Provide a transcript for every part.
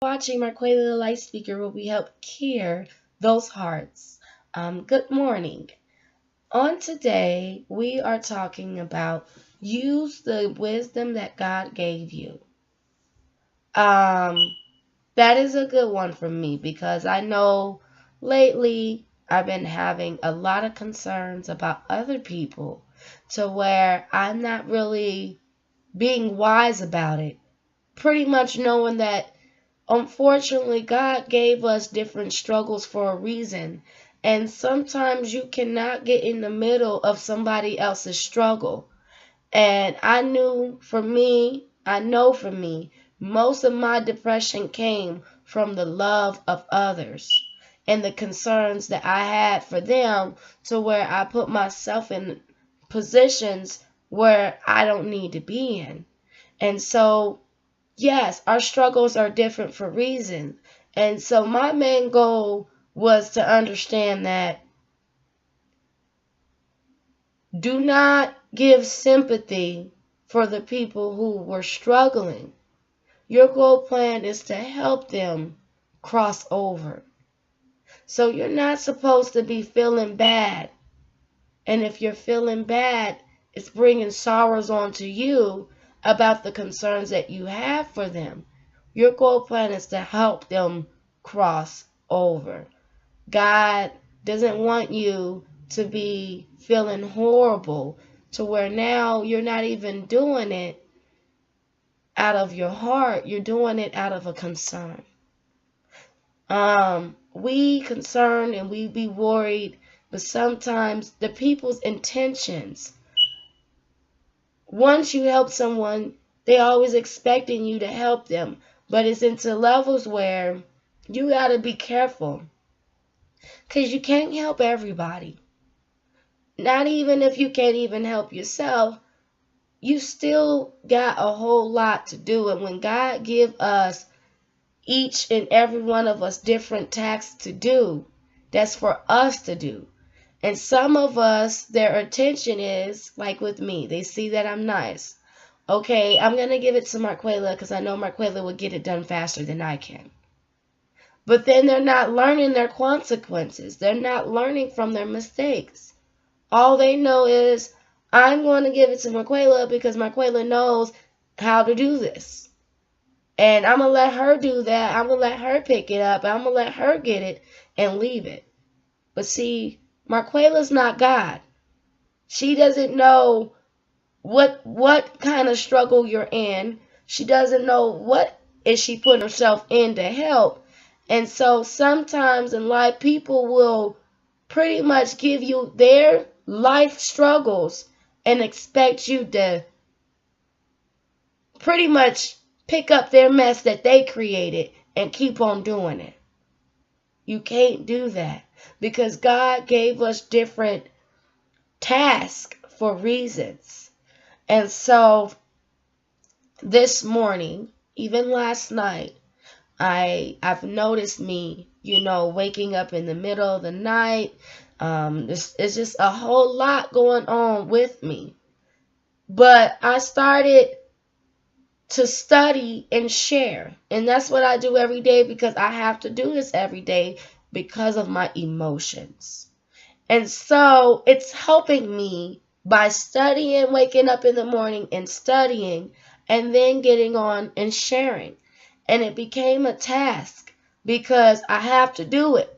Watching Marquela the Light Speaker, where we help cure those hearts. Good morning. On today, we are talking about use the wisdom that God gave you. That is a good one for me because I know lately I've been having a lot of concerns about other people to where I'm not really being wise about it. Pretty much knowing that unfortunately, God gave us different struggles for a reason. And sometimes you cannot get in the middle of somebody else's struggle. And I know for me, most of my depression came from the love of others and the concerns that I had for them to where I put myself in positions where I don't need to be in. And so yes, our struggles are different for reasons. And so my main goal was to understand that do not give sympathy for the people who were struggling. Your goal plan is to help them cross over. So you're not supposed to be feeling bad. And if you're feeling bad, it's bringing sorrows onto you about the concerns that you have for them. Your goal plan is to help them cross over. God doesn't want you to be feeling horrible to where now you're not even doing it out of your heart. You're doing it out of a concern. We concerned and we be worried, but sometimes the people's intentions, once you help someone, they always expecting you to help them. But it's into levels where you gotta be careful. Because you can't help everybody. Not even if you can't even help yourself, you still got a whole lot to do. And when God give us, each and every one of us, different tasks to do, that's for us to do. And some of us, their attention is, like with me, they see that I'm nice. Okay, I'm going to give it to Marquela because I know Marquela will get it done faster than I can. But then they're not learning their consequences. They're not learning from their mistakes. All they know is, I'm going to give it to Marquela because Marquela knows how to do this. And I'm going to let her do that. I'm going to let her pick it up. I'm going to let her get it and leave it. But see, Marquela's not God. She doesn't know what kind of struggle you're in. She doesn't know what is she putting herself in to help. And so sometimes in life, people will pretty much give you their life struggles and expect you to pretty much pick up their mess that they created and keep on doing it. You can't do that because God gave us different tasks for reasons. And so this morning, even last night, I've noticed me, waking up in the middle of the night. It's just a whole lot going on with me. But I started to study and share. And that's what I do every day because I have to do this every day because of my emotions. And so it's helping me by studying, waking up in the morning and studying, and then getting on and sharing. And it became a task because I have to do it.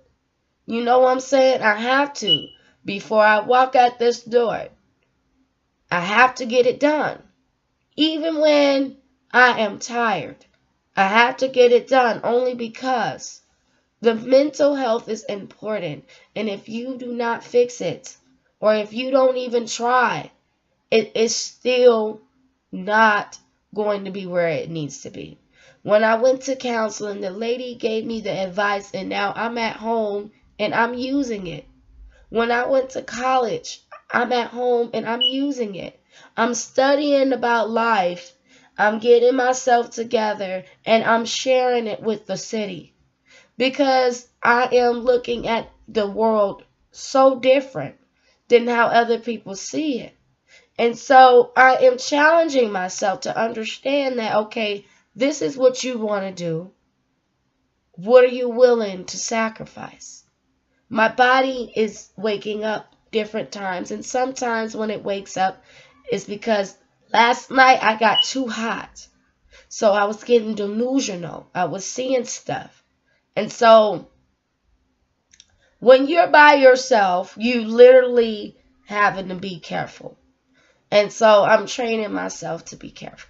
You know what I'm saying? I have to. Before I walk out this door, I have to get it done. Even when I am tired, I have to get it done only because the mental health is important. And if you do not fix it, or if you don't even try, it is still not going to be where it needs to be. When I went to counseling, the lady gave me the advice, and now I'm at home and I'm using it. When I went to college, I'm at home and I'm using it. I'm studying about life. I'm getting myself together and I'm sharing it with the city because I am looking at the world so different than how other people see it. And so I am challenging myself to understand that, okay, this is what you want to do. What are you willing to sacrifice? My body is waking up different times, and sometimes when it wakes up, it's because last night I got too hot. So I was getting delusional. I was seeing stuff. And so when you're by yourself, you literally having to be careful. And so I'm training myself to be careful.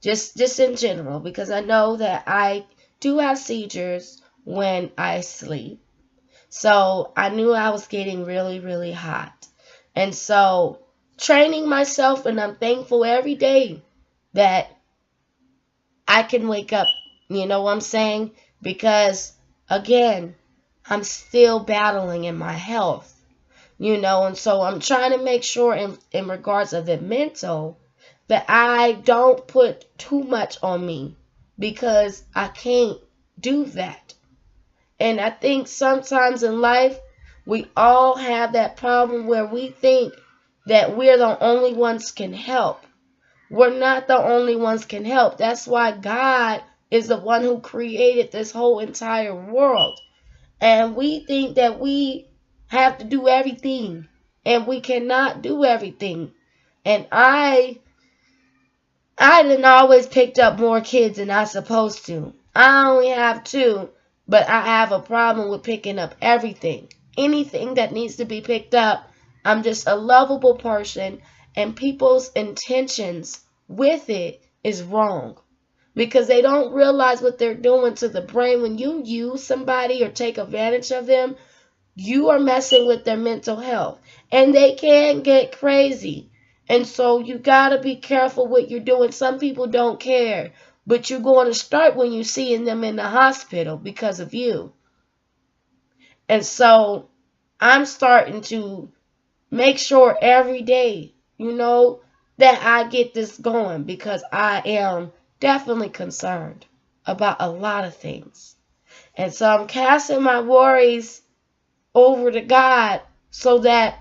Just in general, because I know that I do have seizures when I sleep. So I knew I was getting really, really hot. And so training myself, and I'm thankful every day that I can wake up, you know what I'm saying? Because again, I'm still battling in my health, and so I'm trying to make sure in regards of the mental that I don't put too much on me, because I can't do that. And I think sometimes in life, we all have that problem where we think that we're the only ones can help. We're not the only ones can help. That's why God is the one who created this whole entire world. And we think that we have to do everything, and we cannot do everything. And I didn't always picked up more kids than I supposed to. I only have 2, but I have a problem with picking up everything. Anything that needs to be picked up. I'm just a lovable person, and people's intentions with it is wrong, because they don't realize what they're doing to the brain. When you use somebody or take advantage of them, you are messing with their mental health, and they can get crazy. And so you got to be careful what you're doing. Some people don't care, but you're going to start when you're seeing them in the hospital because of you. And so I'm starting to make sure every day, that I get this going, because I am definitely concerned about a lot of things. And so I'm casting my worries over to God so that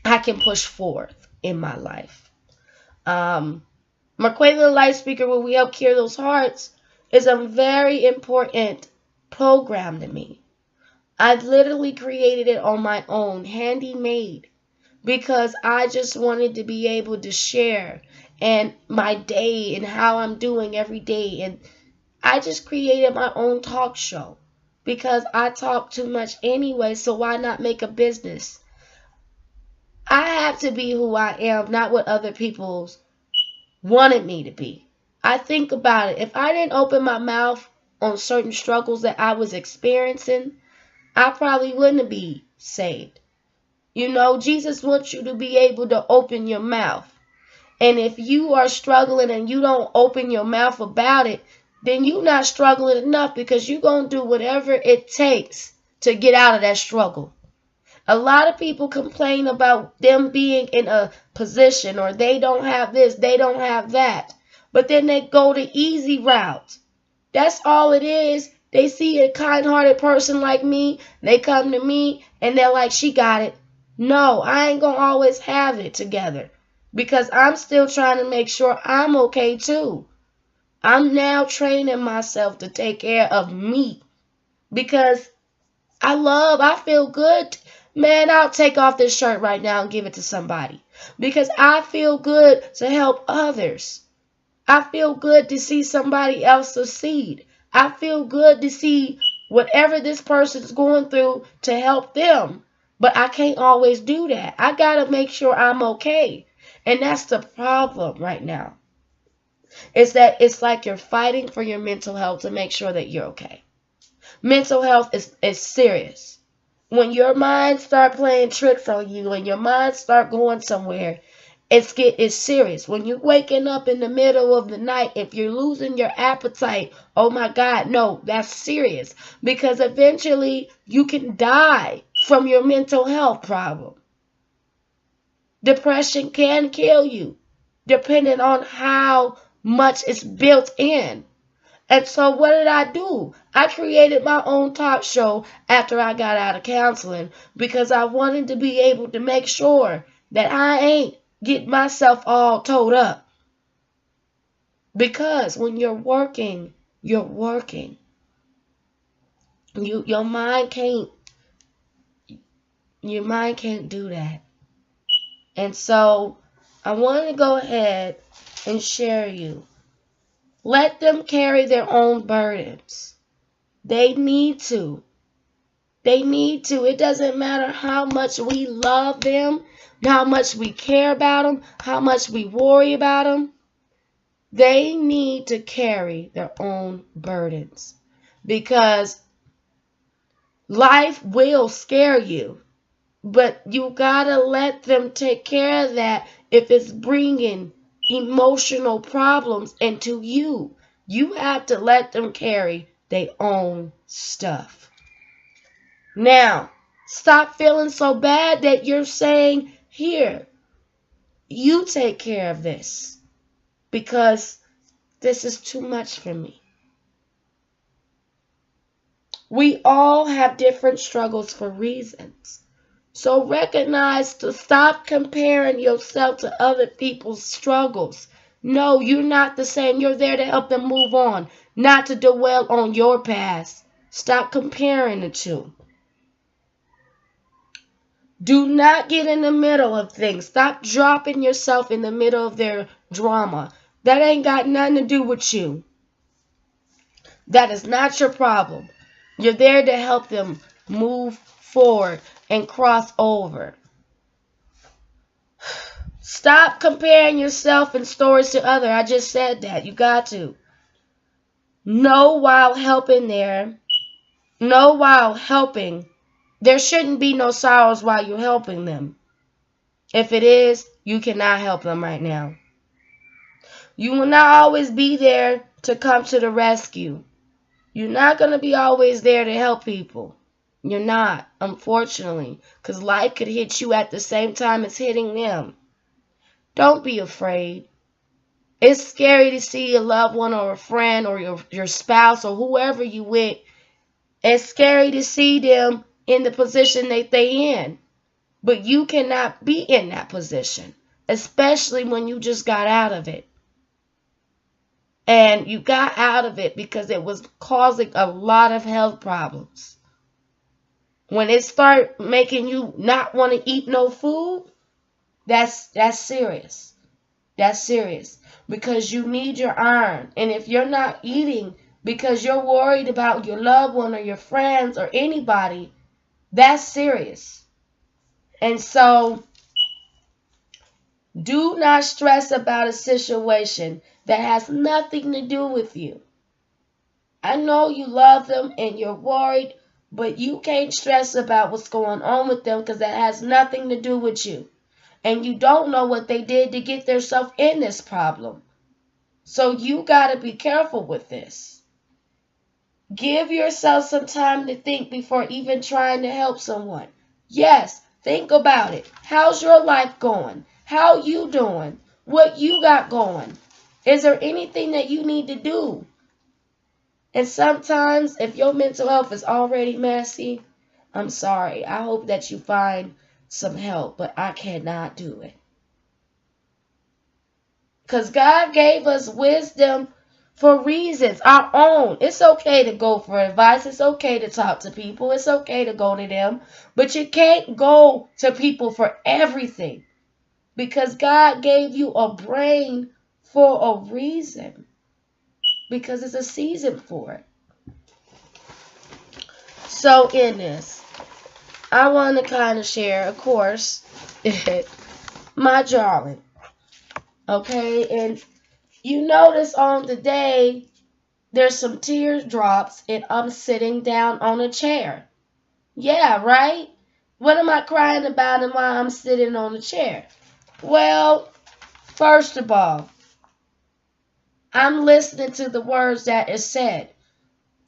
I can push forth in my life. Marquela Life Speaker, where we help cure those hearts, is a very important program to me. I literally created it on my own, handy made, because I just wanted to be able to share and my day and how I'm doing every day. And I just created my own talk show because I talk too much anyway, so why not make a business? I have to be who I am, not what other people wanted me to be. I think about it. If I didn't open my mouth on certain struggles that I was experiencing, I probably wouldn't be saved. Jesus wants you to be able to open your mouth. And if you are struggling and you don't open your mouth about it, then you're not struggling enough, because you're going to do whatever it takes to get out of that struggle. A lot of people complain about them being in a position, or they don't have this, they don't have that. But then they go the easy route. That's all it is. They see a kind-hearted person like me, they come to me, and they're like, she got it. No, I ain't going to always have it together, because I'm still trying to make sure I'm okay too. I'm now training myself to take care of me, because I feel good. Man, I'll take off this shirt right now and give it to somebody, because I feel good to help others. I feel good to see somebody else succeed. I feel good to see whatever this person's going through to help them. But I can't always do that. I got to make sure I'm okay. And that's the problem right now. Is that it's like you're fighting for your mental health to make sure that you're okay. Mental health is serious. When your mind start playing tricks on you and your mind start going somewhere, it's serious. When you're waking up in the middle of the night, if you're losing your appetite, oh my God, no, that's serious. Because eventually you can die from your mental health problem. Depression can kill you, depending on how much it's built in. And so what did I do? I created my own talk show after I got out of counseling, because I wanted to be able to make sure that I ain't get myself all towed up. Because when you're working, you're working. Your mind can't do that. And so I want to go ahead and share you. Let them carry their own burdens. They need to. They need to. It doesn't matter how much we love them, how much we care about them, how much we worry about them. They need to carry their own burdens, because life will scare you, but you gotta let them take care of that. If it's bringing emotional problems into you, you have to let them carry their own stuff. Now, stop feeling so bad that you're saying, here, you take care of this, because this is too much for me. We all have different struggles for reasons. So recognize to stop comparing yourself to other people's struggles. No, you're not the same. You're there to help them move on, not to dwell on your past. Stop comparing the two. Do not get in the middle of things. Stop dropping yourself in the middle of their drama. That ain't got nothing to do with you. That is not your problem. You're there to help them move forward and cross over. Stop comparing yourself and stories to others. I just said that. You got to. Know while helping there. Know while helping. There shouldn't be no sorrows while you're helping them. If it is, you cannot help them right now. You will not always be there to come to the rescue. You're not going to be always there to help people. You're not, unfortunately, because life could hit you at the same time it's hitting them. Don't be afraid. It's scary to see a loved one or a friend or your spouse or whoever you with. It's scary to see them in the position that they in. But you cannot be in that position, especially when you just got out of it. And you got out of it because it was causing a lot of health problems. When it start making you not want to eat no food, that's serious. That's serious. Because you need your iron. And if you're not eating because you're worried about your loved one or your friends or anybody, that's serious. And so, do not stress about a situation that has nothing to do with you. I know you love them and you're worried, but you can't stress about what's going on with them because that has nothing to do with you. And you don't know what they did to get themselves in this problem. So you got to be careful with this. Give yourself some time to think before even trying to help someone. Yes. Think about it. How's your life going? How you doing? What you got going? Is there anything that you need to do? And sometimes if your mental health is already messy, I'm sorry. I hope that you find some help, but I cannot do it. Because God gave us wisdom for reasons, our own. It's okay to go for advice. It's okay to talk to people. It's okay to go to them. But you can't go to people for everything. Because God gave you a brain for a reason. Because it's a season for it. So in this, I want to kind of share, of course, my drawing. Okay, and you notice on the day, there's some teardrops and I'm sitting down on a chair. Yeah, right? What am I crying about and why I'm sitting on a chair? Well, first of all, I'm listening to the words that is said.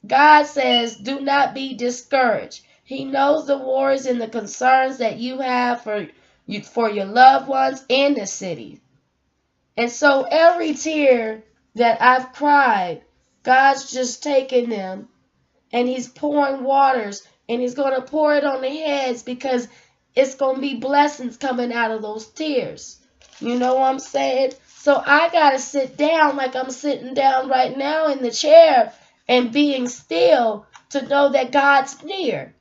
God says, do not be discouraged. He knows the worries and the concerns that you have for your loved ones in the city. And so every tear that I've cried, God's just taking them and he's pouring waters and he's going to pour it on their heads because it's going to be blessings coming out of those tears. You know what I'm saying? So I got to sit down like I'm sitting down right now in the chair and being still to know that God's near.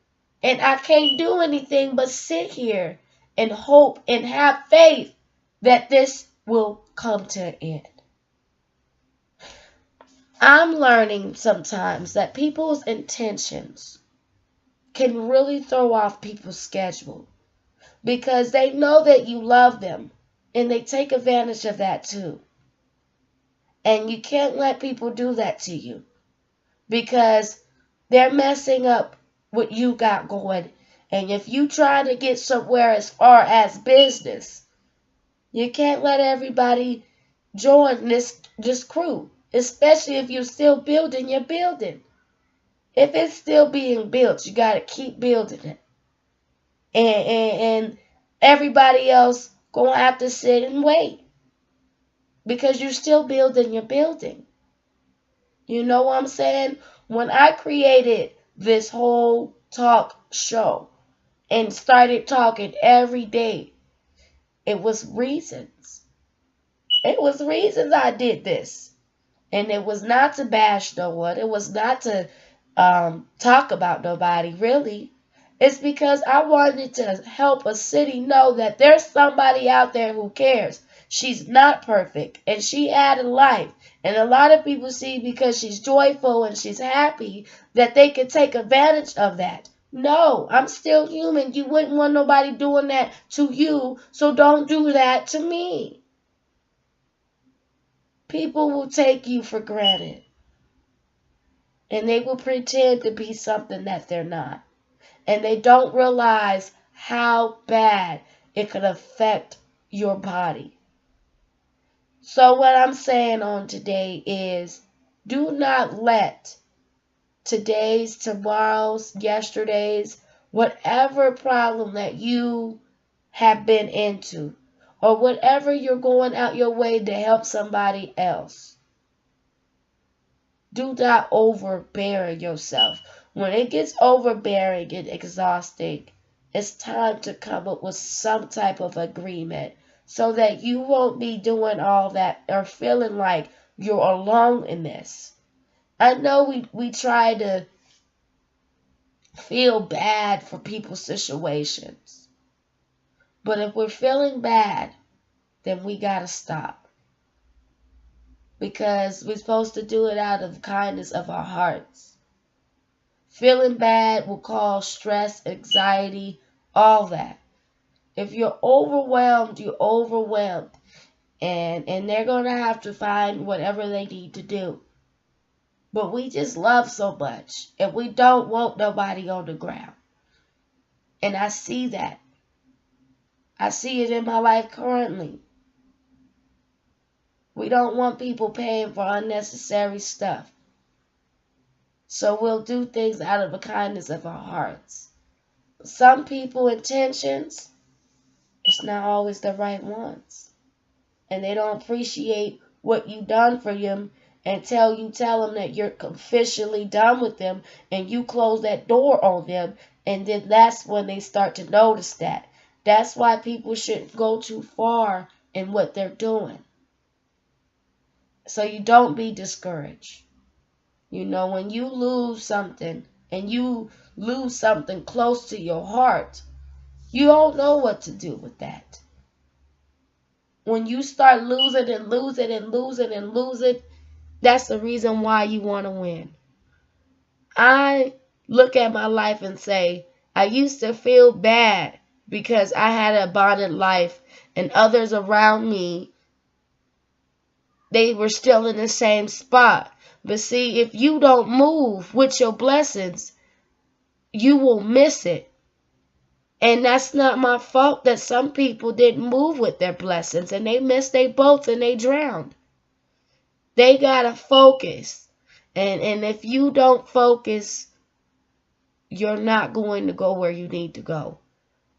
And I can't do anything but sit here and hope and have faith that this will come to an end. I'm learning sometimes that people's intentions can really throw off people's schedule because they know that you love them and they take advantage of that too. And you can't let people do that to you because they're messing up what you got going. And if you try to get somewhere as far as business, you can't let everybody join this crew, especially if you're still building your building. If it's still being built, you got to keep building it. And everybody else going to have to sit and wait because you're still building your building. You know what I'm saying? When I created this whole talk show and started talking every day, it was reasons. It was reasons I did this. And it was not to bash no one. It was not to talk about nobody, really. It's because I wanted to help a city know that there's somebody out there who cares. She's not perfect, and she had a life. And a lot of people see because she's joyful and she's happy that they can take advantage of that. No, I'm still human. You wouldn't want nobody doing that to you, so don't do that to me. People will take you for granted. And they will pretend to be something that they're not. And they don't realize how bad it could affect your body. So what I'm saying on today is, do not let today's, tomorrow's, yesterday's, whatever problem that you have been into, or whatever you're going out your way to help somebody else, do not overbear yourself. When it gets overbearing and exhausting, it's time to come up with some type of agreement so that you won't be doing all that or feeling like you're alone in this. I know we try to feel bad for people's situations, but if we're feeling bad, then we gotta stop. Because we're supposed to do it out of the kindness of our hearts. Feeling bad will cause stress, anxiety, all that. If you're overwhelmed, you're overwhelmed. And they're going to have to find whatever they need to do. But we just love so much. And we don't want nobody on the ground. And I see that. I see it in my life currently. We don't want people paying for unnecessary stuff. So we'll do things out of the kindness of our hearts. Some people's intentions, it's not always the right ones. And they don't appreciate what you've done for them until you tell them that you're officially done with them and you close that door on them. And then that's when they start to notice that. That's why people shouldn't go too far in what they're doing. So you don't be discouraged. You know, when you lose something and you lose something close to your heart, you don't know what to do with that. When you start losing and losing and losing and losing, that's the reason why you want to win. I look at my life and say, I used to feel bad because I had an abundant life and others around me, they were still in the same spot. But see, if you don't move with your blessings, you will miss it. And that's not my fault that some people didn't move with their blessings and they missed their boats and they drowned. They got to focus. And if you don't focus, you're not going to go where you need to go.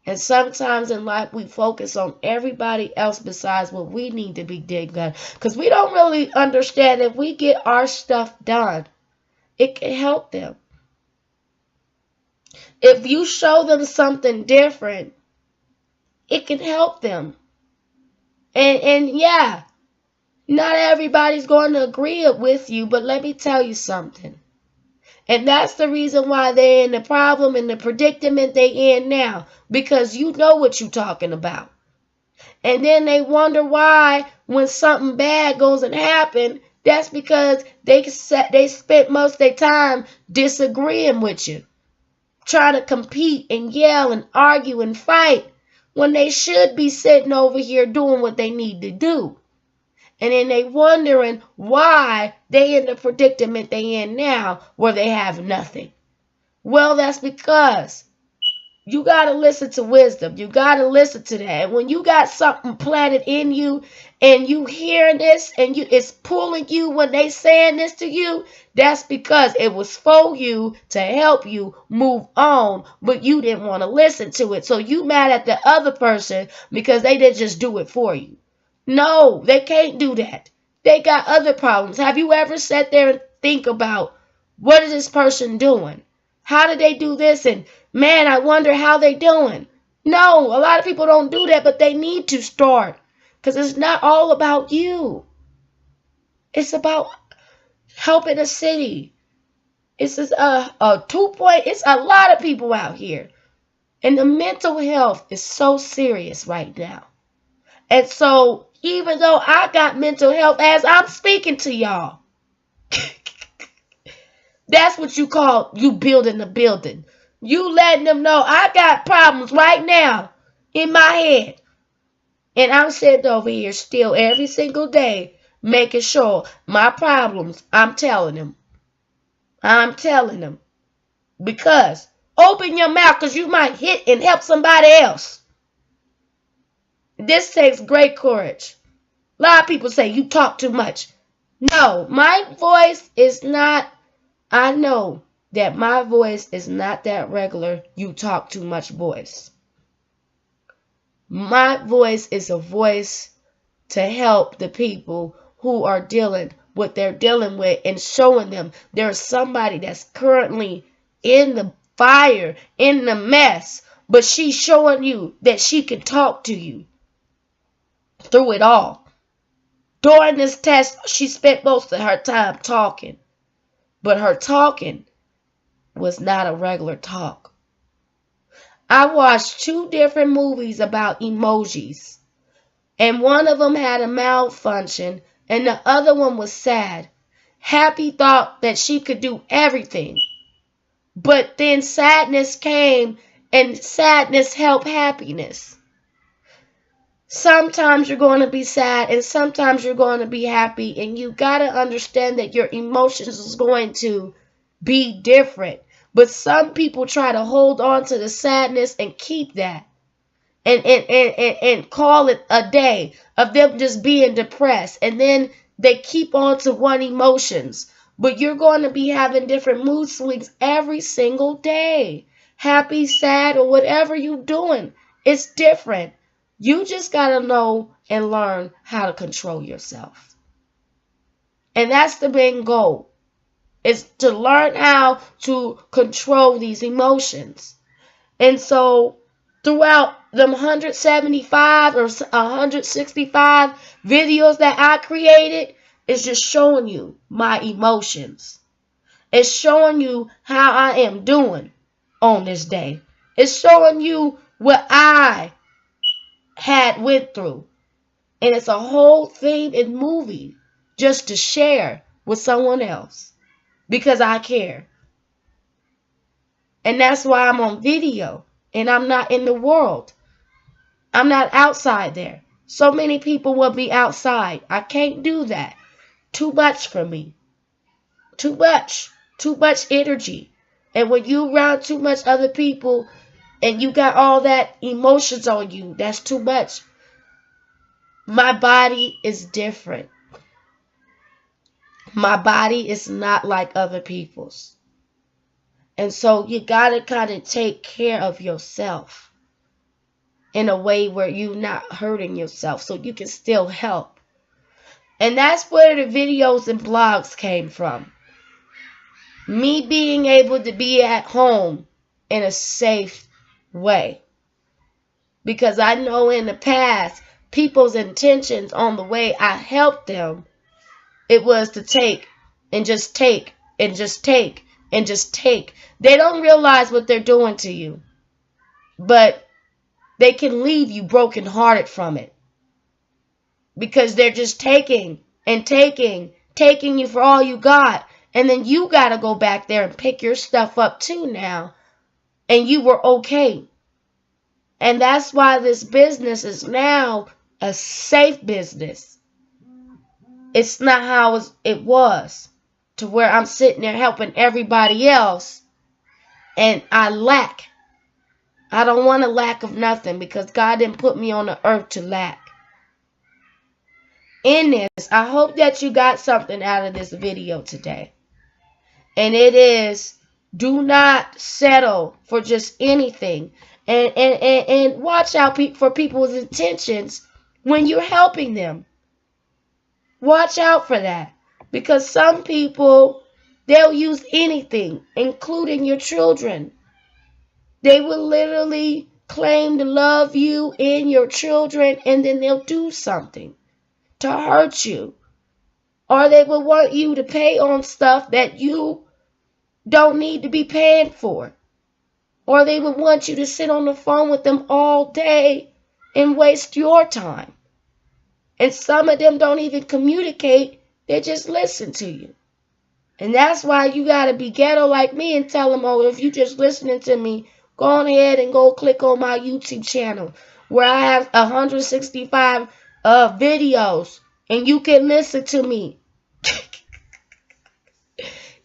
And sometimes in life we focus on everybody else besides what we need to be done. Because we don't really understand if we get our stuff done, it can help them. If you show them something different, it can help them. And yeah, not everybody's going to agree with you, but let me tell you something. And that's the reason why they're in the problem and the predicament they in now. Because you know what you're talking about. And then they wonder why when something bad goes and happen, that's because they spent most of their time disagreeing with you. Trying to compete and yell and argue and fight when they should be sitting over here doing what they need to do. And then they wondering why they in the predicament they in now where they have nothing. Well, that's because you got to listen to wisdom. You got to listen to that. And when you got something planted in you and you hearing this and it's pulling you when they saying this to you, that's because it was for you to help you move on, but you didn't want to listen to it. So you mad at the other person because they didn't just do it for you. No, they can't do that. They got other problems. Have you ever sat there and think about what is this person doing? How did they do this? And man, I wonder how they doing. No, a lot of people don't do that, but they need to start. Because it's not all about you. It's about helping a city. It's just it's a lot of people out here. And the mental health is so serious right now. And so even though I got mental health as I'm speaking to y'all, that's what you call you building the building. You letting them know I got problems right now in my head. And I'm sitting over here still every single day making sure my problems, I'm telling them. I'm telling them. Because open your mouth because you might hit and help somebody else. This takes great courage. A lot of people say you talk too much. No, my voice is not, I know that my voice is not that regular you talk too much voice. My voice is a voice to help the people who are dealing what they're dealing with and showing them there's somebody that's currently in the fire, in the mess, but she's showing you that she can talk to you through it all. During this test, she spent most of her time talking, but her talking was not a regular talk. I watched 2 different movies about emojis, and one of them had a malfunction, and the other one was sad. Happy thought that she could do everything, but then sadness came, and sadness helped happiness. Sometimes you're going to be sad and sometimes you're going to be happy, and you got to understand that your emotions is going to be different. But some people try to hold on to the sadness and keep that and call it a day of them just being depressed, and then they keep on to one emotions. But you're going to be having different mood swings every single day. Happy, sad, or whatever you're doing. It's different. You just got to know and learn how to control yourself. And that's the main goal, is to learn how to control these emotions. And so throughout them 175 or 165 videos that I created, it's just showing you my emotions. It's showing you how I am doing on this day. It's showing you what I went through. And it's a whole theme in movie just to share with someone else because I care. And that's why I'm on video and I'm not in the world. I'm not outside there. So many people will be outside. I can't do that. Too much for me. Too much. Too much energy. And when you around too much other people and you got all that emotions on you, that's too much. My body is different. My body is not like other people's. And so you got to kind of take care of yourself in a way where you're not hurting yourself so you can still help. And that's where the videos and blogs came from. Me being able to be at home in a safe way. Because I know in the past, people's intentions on the way I helped them, it was to take and just take and just take and just take. They don't realize what they're doing to you, but they can leave you brokenhearted from it, because they're just taking and taking you for all you got. And then you got to go back there and pick your stuff up too now. And you were okay. And that's why this business is now a safe business. It's not how it was, to where I'm sitting there helping everybody else and I lack. I don't want a lack of nothing, because God didn't put me on the earth to lack. In this, I hope that you got something out of this video today. And it is, do not settle for just anything. And watch out for people's intentions when you're helping them. Watch out for that. Because some people, they'll use anything, including your children. They will literally claim to love you and your children, and then they'll do something to hurt you. Or they will want you to pay on stuff that you don't need to be paying for. Or they would want you to sit on the phone with them all day and waste your time. And some of them don't even communicate. They just listen to you. And that's why you got to be ghetto like me and tell them, oh, if you just listening to me, go on ahead and go click on my YouTube channel where I have 165 videos and you can listen to me.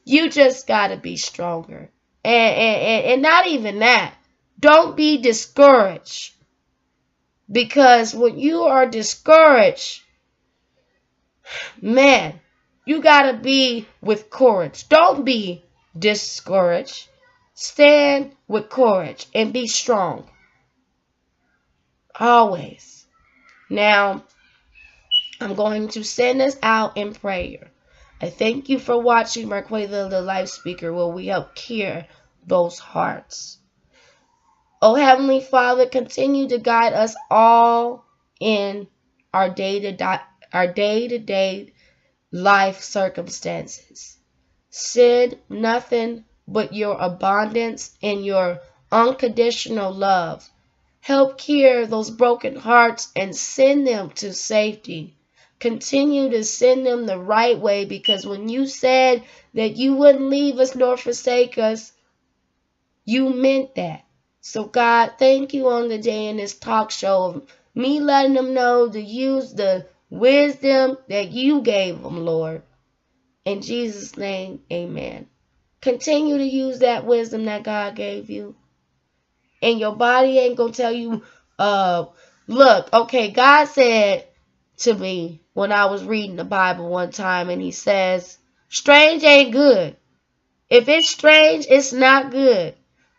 You just got to be stronger. And not even that. Don't be discouraged. Because when you are discouraged, man, you got to be with courage. Don't be discouraged. Stand with courage and be strong. Always. Now, I'm going to send us out in prayer. I thank you for watching Marquita the Life Speaker, where we help cure those hearts. Oh, Heavenly Father, continue to guide us all in our day-to-day life circumstances. Send nothing but your abundance and your unconditional love. Help cure those broken hearts and send them to safety. Continue to send them the right way, because when you said that you wouldn't leave us nor forsake us, you meant that. So God, thank you on the day in this talk show of me letting them know to use the wisdom that you gave them, Lord. In Jesus' name, amen. Continue to use that wisdom that God gave you. And your body ain't going to tell you, look, okay, God said to me when I was reading the Bible one time, and he says, strange ain't good. If it's strange, it's not good.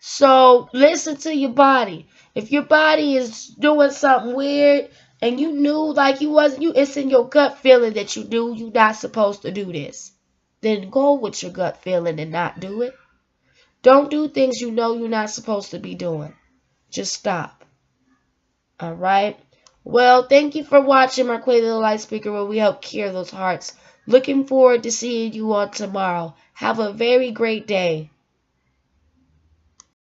So listen to your body. If your body is doing something weird and you knew like it's in your gut feeling that you're not supposed to do this, then go with your gut feeling and not do it. Don't do things you know you're not supposed to be doing. Just stop. All right. Well, thank you for watching Marquita the Light Speaker, where we help cure those hearts. Looking forward to seeing you on tomorrow. Have a very great day.